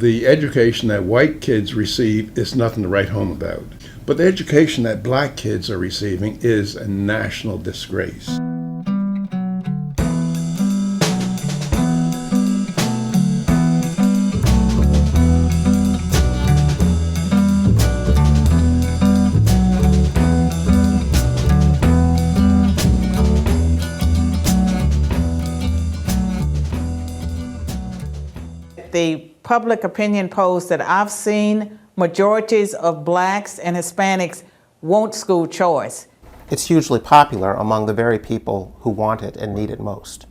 The education that white kids receive is nothing to write home about. But the education that black kids are receiving is a national disgrace. The public opinion polls that I've seen, majorities of blacks and Hispanics want school choice. It's hugely popular among the very people who want it and need it most.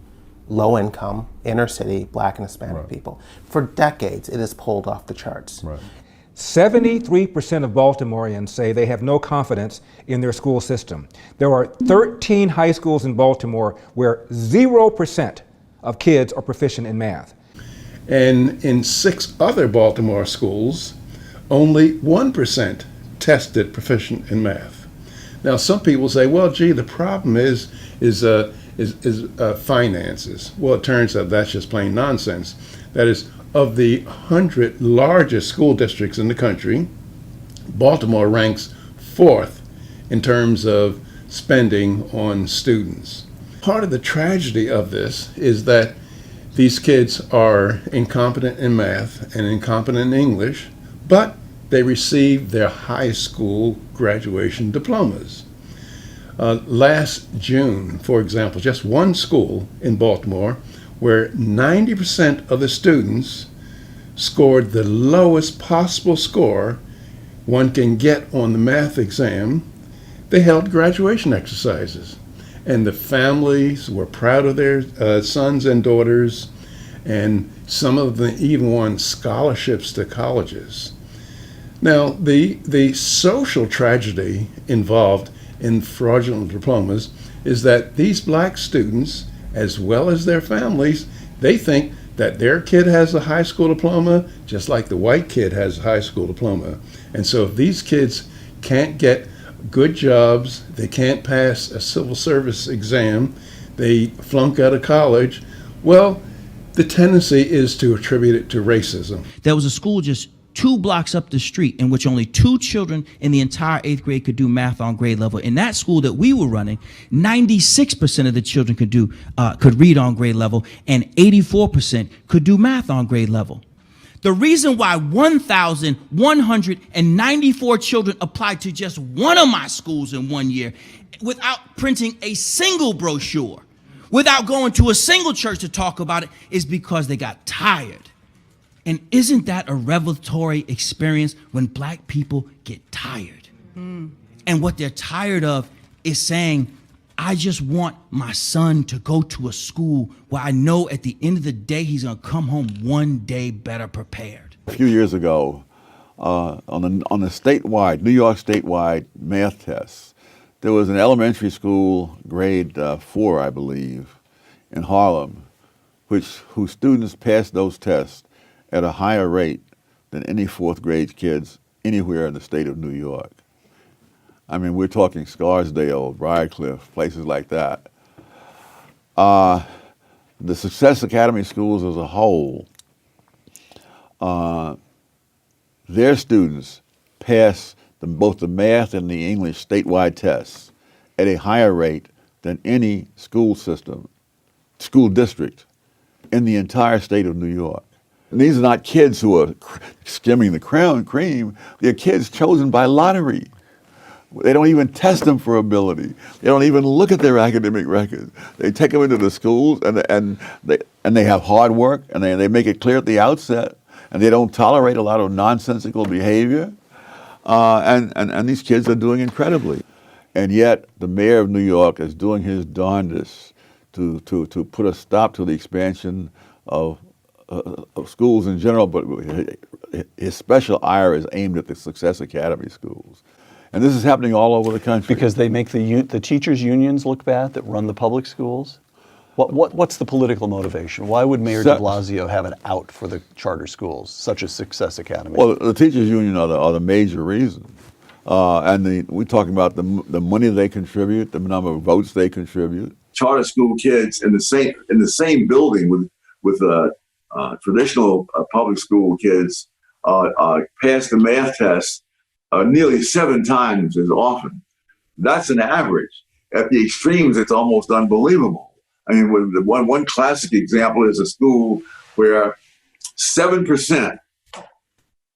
Low income, inner city, black and Hispanic people. For decades, it has pulled off the charts. 73% of Baltimoreans say they have no confidence in their school system. There are 13 high schools in Baltimore where 0% of kids are proficient in math. And in 6 other Baltimore schools, only 1% tested proficient in math. Now, some people say, well, gee, the problem is finances. Well, it turns out that's just plain nonsense. That is, of the 100 largest school districts in the country, Baltimore ranks 4th in terms of spending on students. Part of the tragedy of this is that these kids are incompetent in math and incompetent in English, but they receive their high school graduation diplomas. Last June, for example, just one school in Baltimore where 90% of the students scored the lowest possible score one can get on the math exam, they held graduation exercises. And the families were proud of their sons and daughters, and some of them even won scholarships to colleges. Now, the social tragedy involved in fraudulent diplomas is that these black students, as well as their families, they think that their kid has a high school diploma just like the white kid has a high school diploma. And so if these kids can't get good jobs, they can't pass a civil service exam, they flunk out of college, well, the tendency is to attribute it to racism. There was a school just 2 blocks up the street in which only 2 children in the entire 8th grade could do math on grade level. In that school that we were running, 96% of the children could read on grade level, and 84% could do math on grade level. The reason why 1,194 children applied to just one of my schools in one year without printing a single brochure, without going to a single church to talk about it, is because they got tired. And isn't that a revelatory experience when black people get tired? And what they're tired of is saying, I just want my son to go to a school where I know at the end of the day he's gonna come home one day better prepared. A few years ago, on the statewide, New York statewide math tests, there was an elementary school, grade 4, I believe, in Harlem, whose students passed those tests at a higher rate than any 4th grade kids anywhere in the state of New York. I mean, we're talking Scarsdale, Briarcliff, places like that. The Success Academy schools as a whole, their students pass both the math and the English statewide tests at a higher rate than any school district in the entire state of New York. And these are not kids who are skimming the cream. They're kids chosen by lottery. They don't even test them for ability. They don't even look at their academic records. They take them into the schools and they have hard work, and they make it clear at the outset, and they don't tolerate a lot of nonsensical behavior. And these kids are doing incredibly. And yet the mayor of New York is doing his darndest to put a stop to the expansion of schools in general, but his special ire is aimed at the Success Academy schools. And this is happening all over the country. Because they make the teachers' unions look bad that run the public schools? What's the political motivation? Why would Mayor de Blasio have an out for the charter schools, such as Success Academy? Well, the teachers' union are the major reason. And we're talking about the money they contribute, the number of votes they contribute. Charter school kids in the same building with traditional public school kids pass the math test nearly 7 times as often. That's an average. At the extremes, it's almost unbelievable. I mean, one classic example is a school where 7%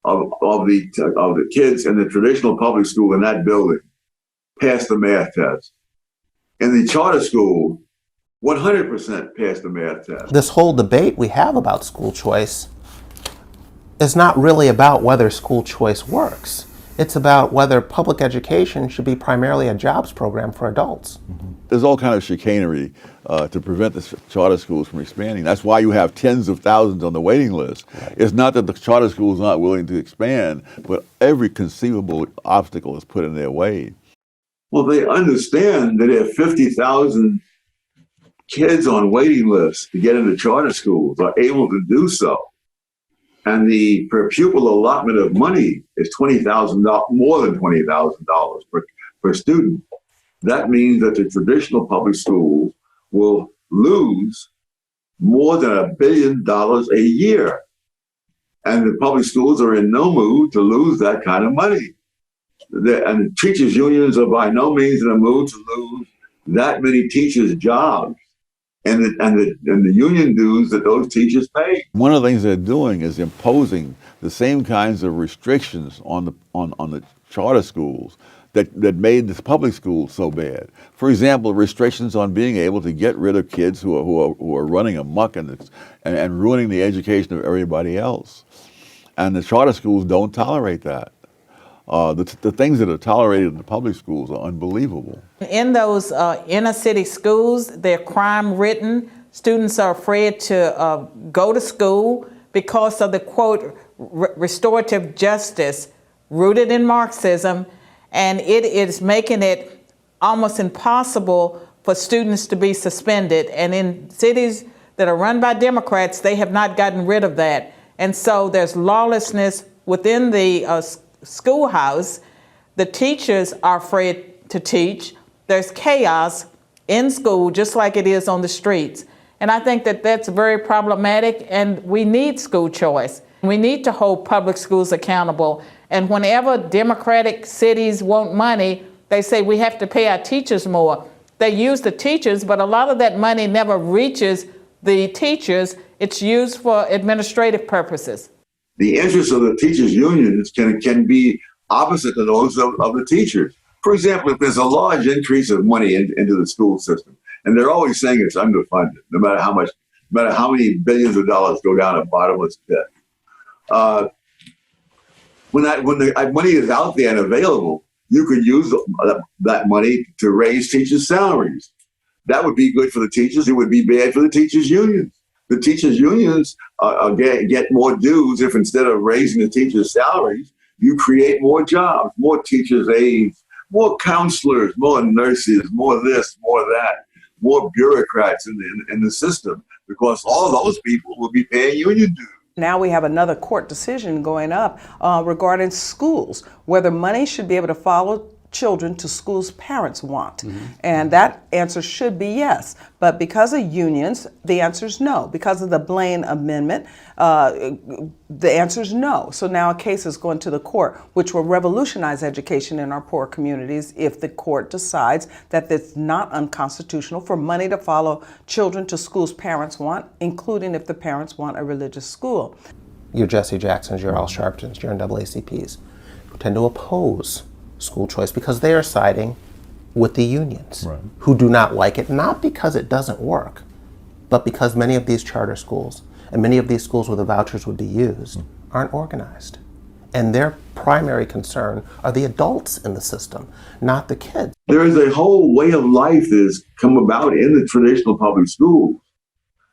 of the kids in the traditional public school in that building passed the math test. In the charter school, 100% passed the math test. This whole debate we have about school choice is not really about whether school choice works. It's about whether public education should be primarily a jobs program for adults. There's all kind of chicanery to prevent the charter schools from expanding. That's why you have tens of thousands on the waiting list. Right. It's not that the charter schools aren't willing to expand, but every conceivable obstacle is put in their way. Well, they understand that if 50,000 kids on waiting lists to get into charter schools are able to do so, and the per pupil allotment of money is $20,000, more than $20,000 per student, that means that the traditional public schools will lose more than $1 billion a year. And the public schools are in no mood to lose that kind of money. And the teachers' unions are by no means in a mood to lose that many teachers' jobs and the union dues that those teachers pay. One of the things they're doing is imposing the same kinds of restrictions on the charter schools that made the public schools so bad. For example, restrictions on being able to get rid of kids who are running amok and ruining the education of everybody else. And the charter schools don't tolerate that. The things that are tolerated in the public schools are unbelievable. In those inner city schools, they're crime-ridden. Students are afraid to go to school because of the, quote, restorative justice rooted in Marxism, and it is making it almost impossible for students to be suspended. And in cities that are run by Democrats, they have not gotten rid of that. And so there's lawlessness within the schoolhouse. The teachers are afraid to teach. There's chaos in school, just like it is on the streets. And I think that that's very problematic, and we need school choice. We need to hold public schools accountable. And whenever Democratic cities want money, they say we have to pay our teachers more. They use the teachers, but a lot of that money never reaches the teachers. It's used for administrative purposes. The interests of the teachers' unions can be opposite to those of the teachers. For example, if there's a large increase of money into the school system, and they're always saying it's underfunded, no matter how many billions of dollars go down a bottomless pit. When the money is out there and available, you could use that money to raise teachers' salaries. That would be good for the teachers. It would be bad for the teachers' unions. The teachers' unions get more dues if instead of raising the teachers' salaries, you create more jobs, more teachers' aides, more counselors, more nurses, more this, more that, more bureaucrats in the system, because all those people will be paying union dues. Now we have another court decision going up regarding schools, whether money should be able to follow children to schools parents want. And that answer should be yes. But because of unions, the answer is no. Because of the Blaine Amendment, the answer is no. So now a case is going to the court, which will revolutionize education in our poor communities if the court decides that it's not unconstitutional for money to follow children to schools parents want, including if the parents want a religious school. Your Jesse Jacksons, your Al Sharptons, your NAACPs who tend to oppose school choice because they are siding with the unions, right, who do not like it, not because it doesn't work, but because many of these charter schools and many of these schools where the vouchers would be used aren't organized. And their primary concern are the adults in the system, not the kids. There is a whole way of life that has come about in the traditional public schools.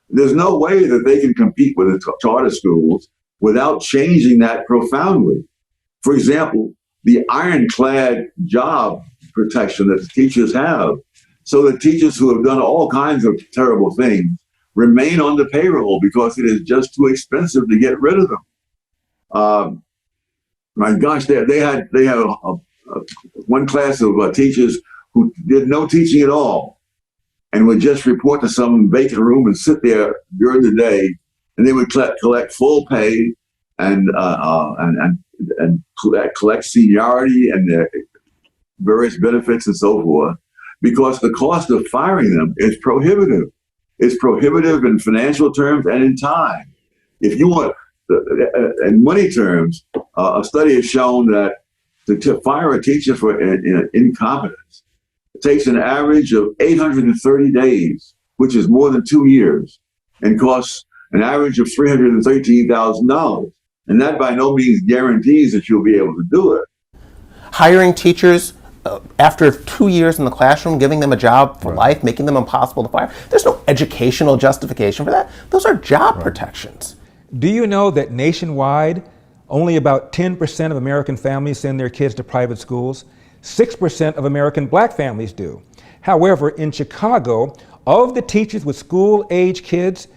There's no way that they can compete with the charter schools without changing that profoundly. For example, the ironclad job protection that the teachers have. So the teachers who have done all kinds of terrible things remain on the payroll because it is just too expensive to get rid of them. My gosh, they have one class of teachers who did no teaching at all and would just report to some vacant room and sit there during the day and they would collect full pay and collect seniority and their various benefits and so forth, because the cost of firing them is prohibitive. It's prohibitive in financial terms and in time. If you want, in money terms, a study has shown that to fire a teacher for incompetence, it takes an average of 830 days, which is more than 2 years, and costs an average of $313,000. And that by no means guarantees that you'll be able to do it. Hiring teachers after 2 years in the classroom, giving them a job for life, making them impossible to fire. There's no educational justification for that. Those are job protections. Do you know that nationwide, only about 10% of American families send their kids to private schools? 6% of American black families do. However, in Chicago, of the teachers with school-age kids,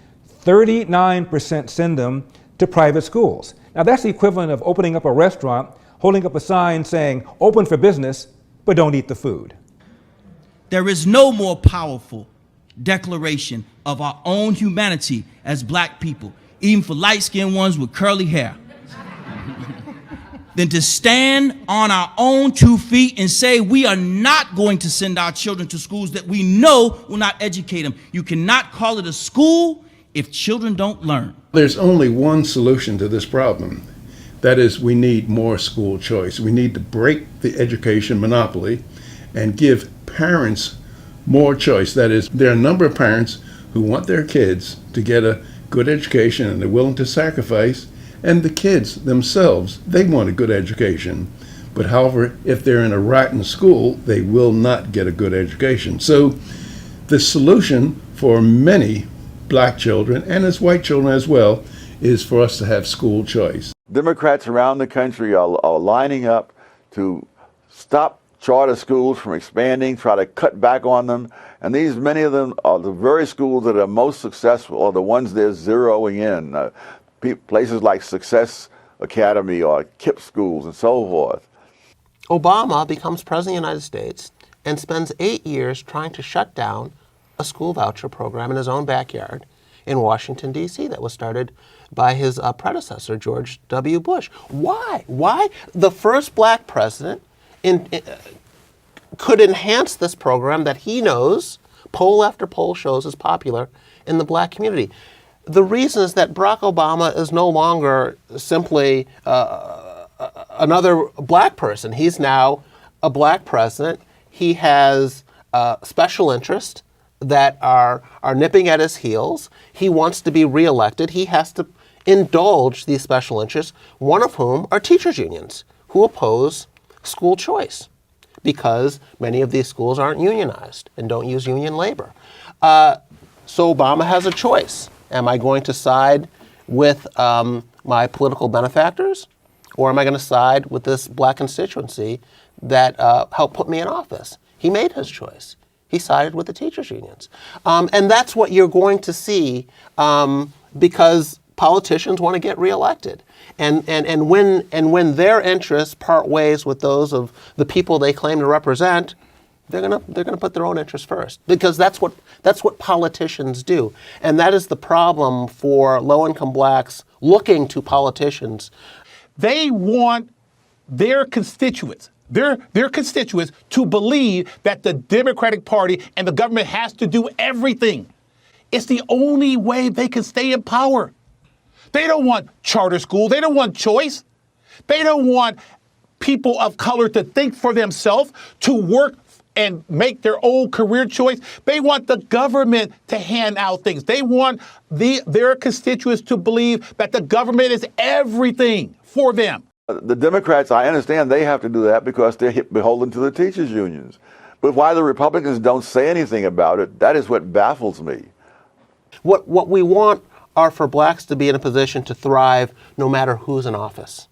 39% send them to private schools. Now that's the equivalent of opening up a restaurant, holding up a sign saying, open for business, but don't eat the food. There is no more powerful declaration of our own humanity as black people, even for light-skinned ones with curly hair, than to stand on our own 2 feet and say we are not going to send our children to schools that we know will not educate them. You cannot call it a school if children don't learn. There's only one solution to this problem. That is, we need more school choice. We need to break the education monopoly and give parents more choice. That is, there are a number of parents who want their kids to get a good education and they're willing to sacrifice, and the kids themselves, they want a good education. But however, if they're in a rotten school, they will not get a good education. So the solution for many black children, and as white children as well, is for us to have school choice. Democrats around the country are lining up to stop charter schools from expanding, try to cut back on them. And many of them are the very schools that are most successful, are the ones they're zeroing in. Places like Success Academy or KIPP schools and so forth. Obama becomes president of the United States and spends 8 years trying to shut down a school voucher program in his own backyard in Washington, D.C. that was started by his predecessor, George W. Bush. Why? Why the first black president could enhance this program that he knows, poll after poll shows, is popular in the black community? The reason is that Barack Obama is no longer simply another black person. He's now a black president. He has special interests that are nipping at his heels. He wants to be reelected. He has to indulge these special interests, one of whom are teachers' unions, who oppose school choice because many of these schools aren't unionized and don't use union labor. So Obama has a choice. Am I going to side with my political benefactors, or am I going to side with this black constituency that helped put me in office? He made his choice. He sided with the teachers' unions. And that's what you're going to see because politicians want to get reelected. And when their interests part ways with those of the people they claim to represent, they're gonna put their own interests first, because that's what politicians do. And that is the problem for low-income blacks looking to politicians. They want their constituents, their constituents to believe that the Democratic Party and the government has to do everything. It's the only way they can stay in power. They don't want charter school. They don't want choice. They don't want people of color to think for themselves, to work and make their own career choice. They want the government to hand out things. They want their constituents to believe that the government is everything for them. The Democrats, I understand they have to do that because they're beholden to the teachers' unions. But why the Republicans don't say anything about it, that is what baffles me. What we want are for blacks to be in a position to thrive no matter who's in office.